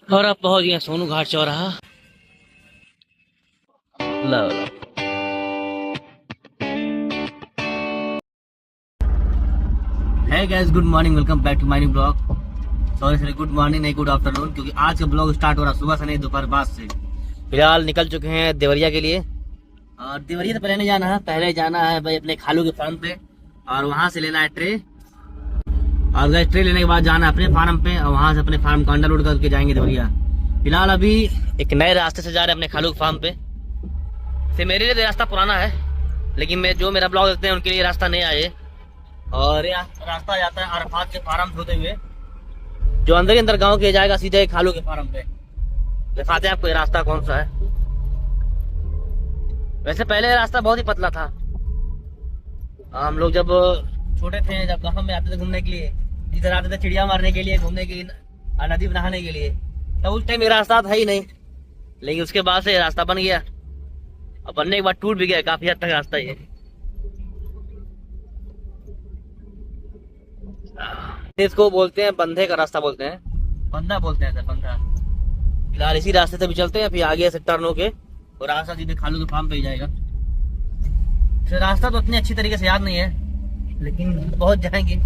और अब पहुंच गया सोनू घाट चौराहा। लो लो। Hey guys, good morning, welcome back to my new blog. Sorry good morning नहीं, गुड आफ्टरनून, क्योंकि आज का ब्लॉग स्टार्ट हो रहा सुबह से नहीं, दोपहर बाद से। फिलहाल निकल चुके हैं देवरिया के लिए। और देवरिया तो पहले नहीं जाना है, पहले जाना है भाई अपने खालू के फार्म पे, और वहां से लेना है ट्रे। और गैस ट्रे लेने के बाद जाना है अपने फार्म पे, और वहां से अपने फार्म का अंडा लोड करके जाएंगे देवरिया। फिलहाल अभी एक नए रास्ते से जा रहे हैं अपने खालू के फार्म पे। से मेरे लिए रास्ता पुराना है, लेकिन मैं जो मेरा ब्लॉग देखते हैं उनके लिए रास्ता नया है। और यह रास्ता जाता है अरफात के फार्म से होते हुए, जो अंदर ही अंदर गांव के जाएगा सीधे खालू के फार्म पे। दिखाते हैं आपको ये रास्ता कौन सा है। वैसे पहले ये रास्ता बहुत ही पतला था। हम लोग जब छोटे थे, जब गांव में आते थे घूमने के लिए, इधर आते थे चिड़िया मारने के लिए, घूमने के लिए, नदी में नहाने के लिए, तब उस टाइम ये रास्ता था ही नहीं। लेकिन उसके बाद से ये रास्ता बन गया, और बनने के बाद टूट भी गया काफी हद तक रास्ता ये। इसको बोलते हैं बंधे का रास्ता बोलते हैं, बंधा बोलते हैं सर, बंधा। फिलहाल इसी रास्ते से भी चलते हैं, फिर आगे से टर्न होके और रास्ता सीधे खालू के फार्म पे ही जाएगा। फिर रास्ता तो उतनी अच्छी तरीके से याद नहीं है, लेकिन पहुंच जाएंगे।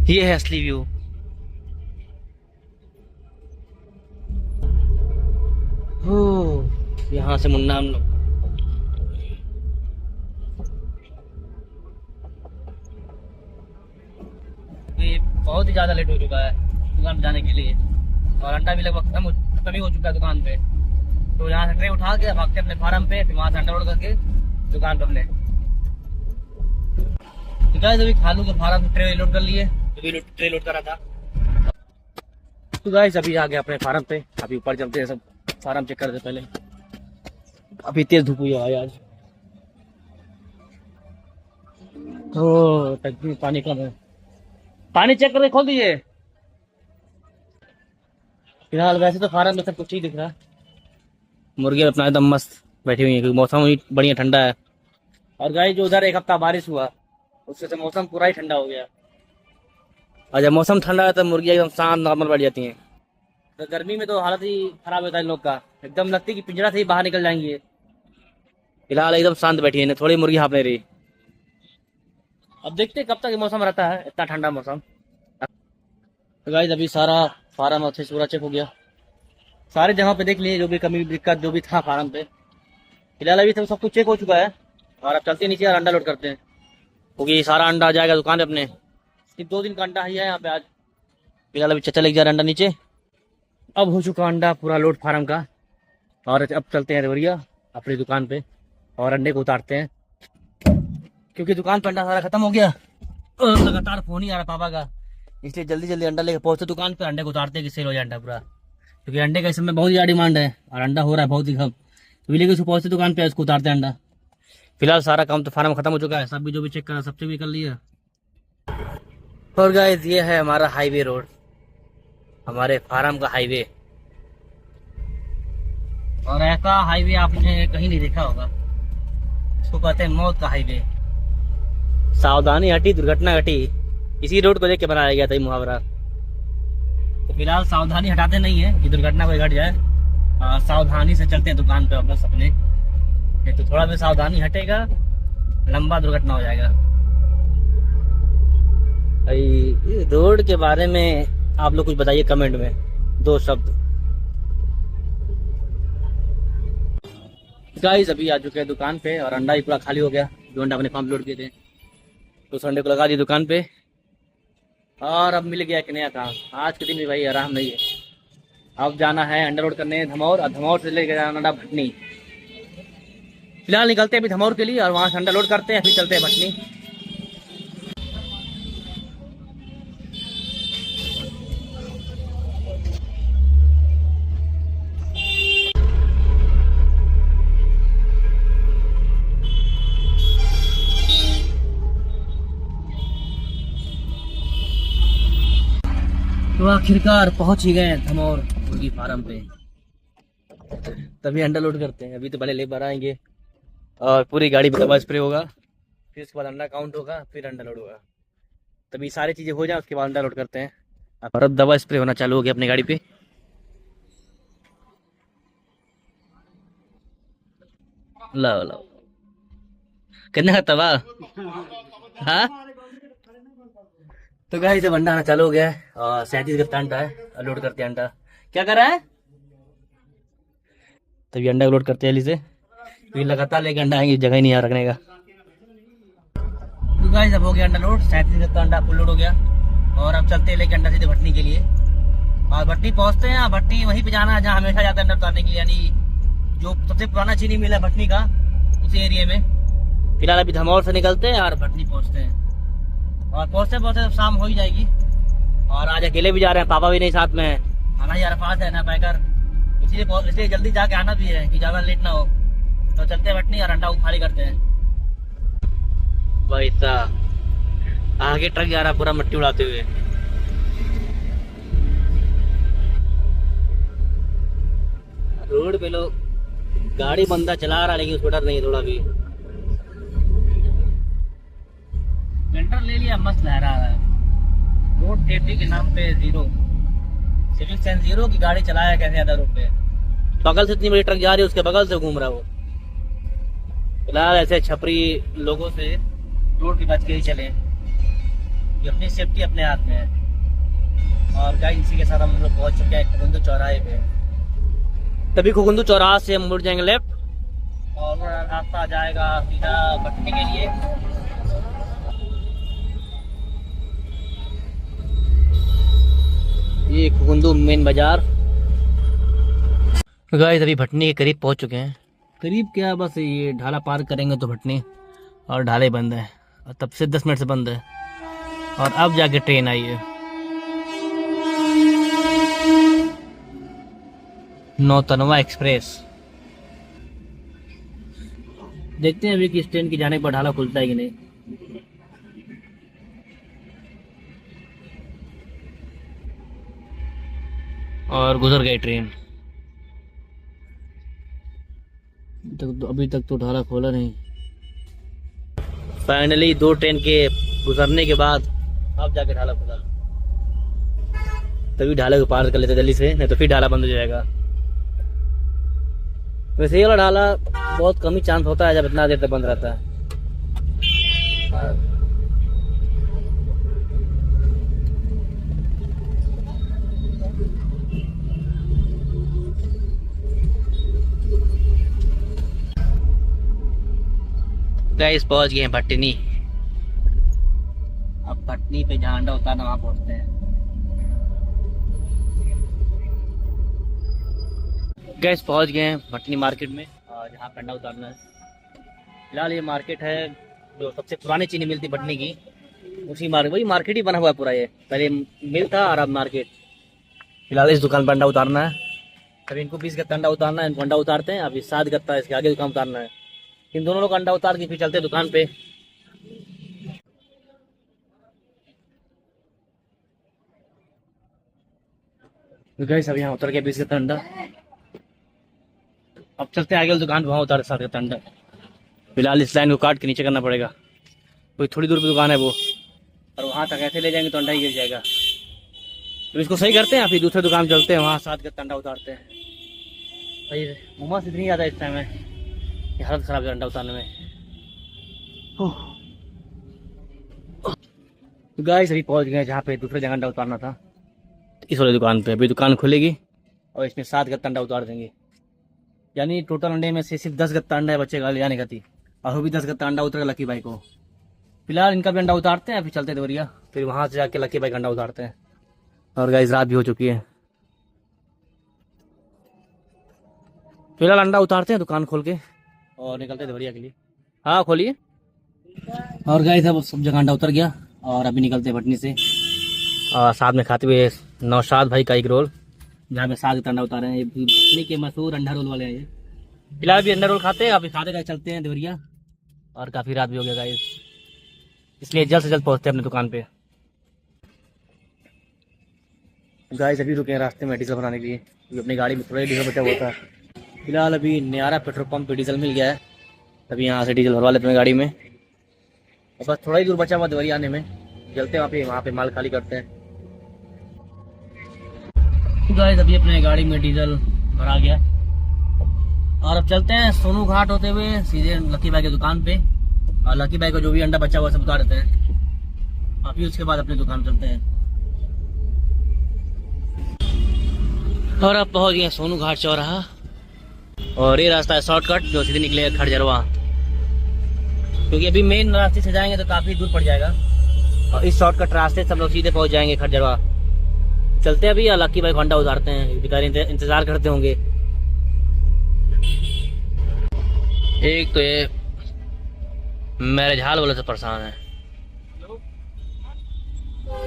ये है असली व्यू। यहाँ से मुन्ना हम लोग बहुत ही ज्यादा लेट हो चुका है दुकान पे जाने के लिए, और अंडा भी लगभग खत्म ही हो चुका है दुकान पे। तो यहाँ से ट्रे उठा के भागते अपने फार्म पे, फिर वहां से अंडा लोड करके दुकान पे अपने। तो गाइस अभी खालू के फार्म से ट्रे लोड कर लिए, अभी ट्रे लोड करा था। तो गाइस अभी आ गए अपने फार्म पे, अभी ऊपर चलते हैं, सब फार्म चेक करते पहले। अभी तेज धूप हुई है आज, तो टंकी में पानी कम है, पानी चेक करके खोल दीजिए। फिलहाल वैसे तो फार्म में सब कुछ ठीक दिख रहा है, मुर्गी अपना एकदम मस्त बैठी हुई है, क्योंकि मौसम भी बढ़िया ठंडा है। और गाइस जो उधर एक हफ्ता बारिश हुआ, उससे तो मौसम पूरा ही ठंडा हो गया, और जब मौसम ठंडा है तब मुर्गियाँ एकदम शांत नॉर्मल बैठ जाती हैं। तो गर्मी में तो हालत ही खराब होता है इन लोग का, एकदम लगती है कि पिंजरा से ही बाहर निकल जाएंगे। फिलहाल एकदम शांत बैठी है, थोड़ी मुर्गी हाँफ नहीं रही। अब देखते हैं कब तक ये मौसम रहता है, इतना ठंडा मौसम। तो गाइस अभी सारा फार्म अच्छे से पूरा चेक हो गया, सारे जगह पे देख लिए, जो भी कमी दिक्कत जो भी था फार्म पे। फिलहाल अभी सब कुछ चेक हो चुका है, और अब चलते नीचे और अंडा लोड करते हैं, क्योंकि सारा अंडा आ जाएगा दुकान पे अपने। सिर्फ 2 दिन का अंडा ही है यहाँ पे आज। फिलहाल अभी चचा लेके जा रहा अंडा नीचे। अब हो चुका अंडा पूरा लोड फार्म का, और अब चलते हैं देवरिया अपनी दुकान पे, और अंडे को उतारते हैं, क्योंकि दुकान पर अंडा सारा खत्म हो गया, और लगातार फोन ही आ रहा पापा का, इसलिए जल्दी जल्दी अंडा लेकर पहुंचते दुकान पे, अंडे को उतारते हैं कि सेल हो जाए अंडा पूरा, क्योंकि अंडे का इस समय बहुत ज़्यादा डिमांड है, और अंडा हो रहा है बहुत ही कम। तो लेके उसको पहुंचते दुकान पे, उसको उतारते हैं अंडा। फिलहाल सारा काम तो फार्म खत्म हो चुका है, सब भी जो भी चेक करा सब चेक भी कर लिया। और गाइस ये है हमारा हाईवे रोड, हमारे फार्म का हाईवे। और ऐसा हाईवे आपने कहीं नहीं देखा होगा, इसको कहते हैं मौत का हाईवे। सावधानी हटी दुर्घटना घटी, इसी रोड को देख के बनाया गया था ये मुहावरा। तो फिलहाल सावधानी हटाते नहीं है कि दुर्घटना कोई घट जाए, सावधानी से चलते हैं दुकान पे बस अपने, तो थोड़ा भी सावधानी हटेगा लंबा दुर्घटना हो जाएगा। भाई रोड के बारे में आप लोग कुछ बताइए कमेंट में, 2 शब्द। गाइस अभी आ चुके हैं दुकान पे, और अंडा ही पूरा खाली हो गया, जो अंडा अपने पंप लोड किए थे, तो संडे को लगा दिए दुकान पे। और अब मिल गया कि नया काम, आज के दिन भी भाई आराम नहीं है। अब जाना है अंडा लोड करने धमौर, और धमौर से लेकर जाना अंडा भटनी। फिलहाल निकलते हैं अभी धमौर के लिए, और वहां से अंडा लोड करते हैं, फिर चलते हैं भटनी। तो आखिरकार पहुंच ही गए धमौर मुर्गी फार्म पे, तभी अंडा लोड करते हैं। अभी तो पहले लेबर आएंगे, और पूरी गाड़ी में दवा स्प्रे होगा, फिर उसके बाद अंडा काउंट होगा, फिर अंडा लोड होगा। तभी सारी चीज़ें हो जाए उसके बाद अंडा लोड करते हैं। और अब दवा स्प्रे होना चालू हो गया अपनी गाड़ी पे। लो लो, कितने का तवा। हाँ, तो गाइस जब अंडा आना चालू हो गया है और 37 का अंडा है, लोड करते हैं अंडा। क्या कर रहा है? तभी अंडा लोड करते हैं इसे, तो ये लगातार लेके अंडा आएंगे, जगह ही नहीं यहाँ रखने का। तो गाइस अब हो गया अंडा लोड, 37 का अंडा फुल लोड हो गया। और अब चलते हैं लेके अंडा सीधे भटनी के लिए। और भटनी पहुंचते हैं, भटनी वहीं पे जाना है जहाँ हमेशा जाता है अंडा उतारने के लिए, यानी जो सबसे पुराना चीनी मिल है भटनी का, उसी एरिया में। फिलहाल अभी धमौर से निकलते हैं और भटनी पहुंचते हैं। और पहुंचते पहुंचते अब शाम हो ही जाएगी। और आज अकेले भी जा रहे हैं, पापा भी नहीं साथ में है, आना ही अरफात है ना पैकर, इसलिए जल्दी जाके आना भी है कि ज्यादा लेट ना हो। तो चलते हैं भटनी और अंडा को खाली करते हैं। भाई साहब आगे ट्रक जा रहा पूरा मिट्टी उड़ाते हुए। रोड पे लोग गाड़ी बंदा चला रहा लेकिन उसको डर नहीं है थोड़ा भी। सेंटर ले लिया, मस्त लहरा रहा है। रोड सेफ्टी के नाम पे जीरो, सिविक सेंस जीरो की गाड़ी चलाया कैसे ज्यादा रोड पे। बगल से इतनी बड़ी ट्रक जा रही है, उसके बगल से घूम रहा वो। फिलहाल ऐसे छपरी लोगों से रोड पे बच के ही चले, ये अपनी सेफ्टी अपने हाथ में है। और गाइस इसी के साथ हम लोग पहुंच चुके हैं खुगुंदू चौराहे पे। तभी खुगुंदू चौराहा से हम मुड़ जाएंगे लेफ्ट और रास्ता आ जाएगा सीधा भटनी के लिए। ये खुगुंदू मेन बाजार। गाइस अभी भटनी के करीब पहुंच चुके हैं। करीब क्या, बस ये ढाला पार करेंगे तो भटनी, और ढाले बंद है और तब से 10 मिनट से बंद है। और अब जाके ट्रेन आई है, नौतनवा एक्सप्रेस। देखते हैं अभी कि इस ट्रेन की जाने पर ढाला खुलता है कि नहीं। और गुजर गई ट्रेन। अभी तक तो ढाला खोला नहीं। फाइनली 2 ट्रेन के गुजरने के बाद अब जाके ढाला खुला। तभी ढाले को पार कर लेते जल्दी से, नहीं तो फिर ढाला बंद हो जाएगा। वैसे ये वाला ढाला बहुत कम ही चांस होता है जब इतना देर तक बंद रहता है। गाइस पहुंच गए हैं भटनी। अब भटनी पे जहाँ अंडा उतारना वहां पहुंचते हैं। गैस पहुंच गए हैं भटनी मार्केट में, और जहाँ पे अंडा उतारना है। फिलहाल ये मार्केट है जो सबसे पुरानी चीनी मिलती भटनी की, उसी मार्केट, वही मार्केट ही बना हुआ है पूरा। ये पहले मिल था और अब मार्केट। फिलहाल इस दुकान पर अंडा उतारना है। तभी इनको 20 गत्ता अंडा उतारना है, इनको अंडा उतारते हैं। अभी 7 गत्ता इसके आगे दुकान उतारना है। इन दोनों लोग अंडा उतार के फिर चलते हैं दुकान पे। गैस अभी यहाँ उतर के 20 गत्ता अंडा। अब चलते हैं आगे वाली दुकान पे, वहाँ उतार 7 गत्ता अंडा। फिलहाल इस लाइन को काट के नीचे करना पड़ेगा, कोई थोड़ी दूर पे दुकान है वो, और वहाँ तक ऐसे ले जाएंगे तो अंडा ही गिर जाएगा। तो इसको सही करते हैं, फिर दूसरे दुकान चलते हैं, वहाँ 7 गत्ता अंडा उतारते हैं। भाई उमस इतनी ज़्यादा इस टाइम है, हालत खराब है अंडा उतारने में। तो गाइस अभी पहुंच गए जहाँ पे दूसरे जगह अंडा उतारना था, इस वाली दुकान पे। अभी दुकान खुलेगी और इसमें 7 गत्ता अंडा उतार देंगे, यानी टोटल अंडे में से सिर्फ 10 गत्ता अंडा है बच्चे का ले जाने का थी, और वो भी 10 गत्ता अंडा उतरेगा लकी भाई को। फिलहाल इनका भी अंडा उतारते हैं, फिर चलते देवरिया, फिर वहाँ से जाके लकी भाई का अंडा उतारते हैं। और गाइस रात भी हो चुकी है। फिलहाल अंडा उतारते हैं दुकान खोल के और निकलते हैं देवरिया के लिए। हाँ खोलिए। और गाइस अब सब जगह अंडा उतर गया और अभी निकलते हैं भटनी से, और साथ में खाते हुए नौशाद भाई का एक रोल, जहाँ पे 7 गत्ता अंडा उतारे हैं। ये भटनी के मशहूर अंडा रोल वाले हैं ये। फिलहाल भी अंडा रोल खाते हैं, अभी खाते चलते हैं देवरिया, और काफ़ी रात भी हो गया गाइस, इसलिए जल्द से जल्द पहुँचते हैं अपनी दुकान पे। गाइस अभी रुके हैं रास्ते में डीजल भराने के लिए, क्योंकि अपनी गाड़ी में थोड़ा ही डीजल बचा हुआ था। फिलहाल अभी न्यारा पेट्रोल पंप पे डीजल मिल गया है, तभी यहाँ से डीजल भरवा लेते हैं गाड़ी में। और बस थोड़ा ही दूर बचा हुआ देवरिया आने में, चलते हैं वहाँ पे माल खाली करते हैं। गाइस अभी अपने गाड़ी में डीजल भरा गया और अब चलते हैं सोनू घाट होते हुए सीधे लकी भाई की दुकान पे। और लकी भाई को जो भी अंडा बचा हुआ सब उतार देते हैं, अभी उसके बाद अपनी दुकान चलते हैं। और अब पहुंच गए सोनू घाट चौराहा और ये रास्ता है शॉर्टकट जो सीधे निकलेगा खड़जरवा, क्योंकि अभी मेन रास्ते से जाएंगे तो काफी दूर पड़ जाएगा और इस शॉर्टकट रास्ते से हम लोग सीधे पहुंच जाएंगे खड़जरवा। चलते हैं अभी लकी भाई को अंडा उतारते हैं, भिखारी इंतजार करते होंगे। एक तो ये मैरिज हाल वाले से परेशान है,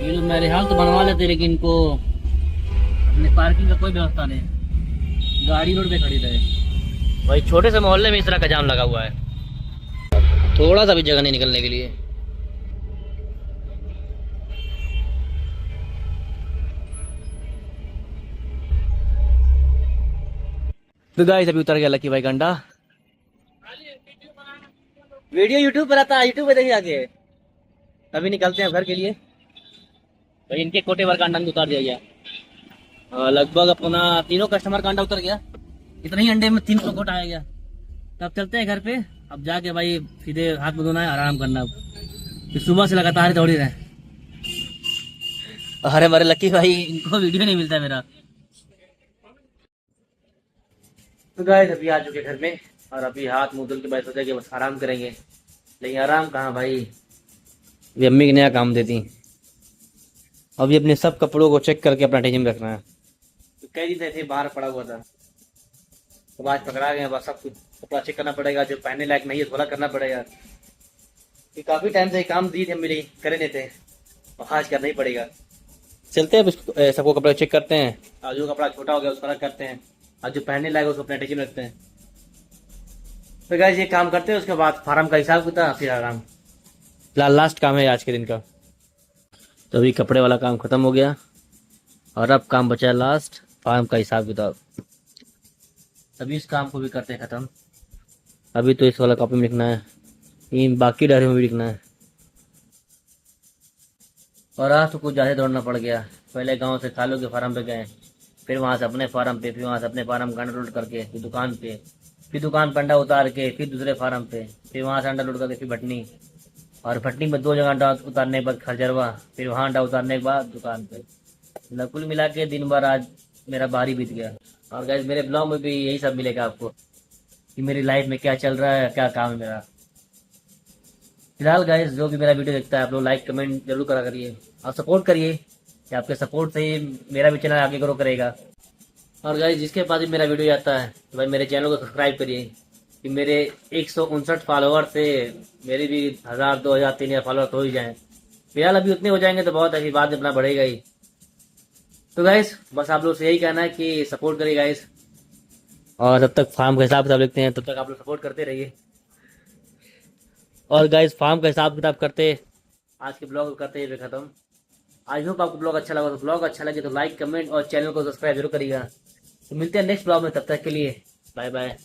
ये लोग मैरिज हाल तो बनवा लेते लेकिन इनको अपने पार्किंग का कोई व्यवस्था नहीं, गाड़ी रोड पे खड़ी रहे। भाई छोटे से मोहल्ले में इस तरह का जाम लगा हुआ है, थोड़ा सा भी जगह नहीं निकलने के लिए। तो गाइस अभी उतर गया लकी भाई का अंडा। वीडियो यूट्यूब पर आता है, यूट्यूब पे देखिए आगे। अभी निकलते हैं घर के लिए। तो इनके कोटे भर का अंडा उतार दिया गया, लगभग अपना तीनों कस्टमर का अंडा उतर गया। इतने ही अंडे में 300 कोट आया गया। तब चलते हैं घर पे, अब जाके भाई सीधे हाथ में धोना है, आराम करना। फिर सुबह से लगातार दौड़ी रहे। अरे हमारे लकी भाई इनको वीडियो नहीं मिलता है मेरा। तो गाइस अभी आ चुके घर में और अभी हाथ मुंह धुल के भाई सोचा कि बस आराम करेंगे, लेकिन आराम कहाँ भाई, ये अम्मी की नया काम देती। अभी अपने सब कपड़ों को चेक करके अपना टेंशन रखना है। तो कई दिन ऐसे बाहर पड़ा हुआ था, तो आज पकड़ा गए, बस सब कुछ कपड़ा चेक करना पड़ेगा, जो पहनने लायक नहीं है थोड़ा करना पड़ेगा। कि काफी टाइम से काम दी थी मेरी, करे नहीं थे, और आज करना ही पड़ेगा। चलते हैं सबको कपड़ा चेक करते हैं, और जो कपड़ा छोटा हो गया उसको अलग करते हैं, और जो पहनने लायक उसको अपने टेंशन रखते हैं। तो गाइस ये काम करते हैं, उसके बाद फार्म का हिसाब किताब, फिर आराम। फिलहाल लास्ट काम है आज के दिन का। तो अभी कपड़े वाला काम खत्म हो गया और अब काम बचा है लास्ट, फार्म का हिसाब किताब। अभी इस काम को भी करते हैं खत्म। अभी तो इस वाला कॉपी में लिखना है, इन बाकी डायरी में भी लिखना है। और आज तो कुछ ज़्यादा दौड़ना पड़ गया। पहले गांव से खालों के फार्म पे गए, फिर वहां से अपने फार्म पे, फिर वहां से अपने फार्म का अंडा लोड करके फिर दुकान पे, फिर दुकान पर अंडा उतार के फिर दूसरे फार्म पे, फिर वहां से अंडा लोड करके फिर भटनी, और भटनी में 2 जगह अंडा उतारने के बाद खरजरवा, फिर वहां अंडा उतारने के बाद दुकान पे। मतलब कुल मिला के दिन भर आज मेरा बाहरी बीत गया। और गाइस मेरे ब्लॉग में भी यही सब मिलेगा आपको, कि मेरी लाइफ में क्या चल रहा है, क्या काम है मेरा। फिलहाल गाइस जो भी मेरा वीडियो देखता है आप लोग लाइक कमेंट जरूर करा करिए और सपोर्ट करिए, कि आपके सपोर्ट से ही मेरा भी चैनल आगे ग्रो करेगा। और गाइस जिसके पास भी मेरा वीडियो जाता है तो भाई मेरे चैनल को सब्सक्राइब करिए, कि मेरे 159 फॉलोअर से मेरी भी 1000, 2000, 3000 फॉलोअर हो ही जाएं। फिलहाल अभी उतने हो जाएंगे तो बहुत है, बाद में अपना बढ़ेगा ही। तो गाइस बस आप लोग से यही कहना है कि सपोर्ट करिए गाइस, और जब तक फार्म का हिसाब किताब लिखते हैं तब तक आप लोग सपोर्ट करते रहिए। और गाइस फार्म का हिसाब किताब करते आज के ब्लॉग करते हुए खत्म। आई होप आपको ब्लॉग अच्छा लगा, तो ब्लॉग अच्छा लगे तो लाइक कमेंट और चैनल को सब्सक्राइब जरूर करिएगा। तो मिलते हैं नेक्स्ट ब्लॉग में, तब तक के लिए बाय बाय।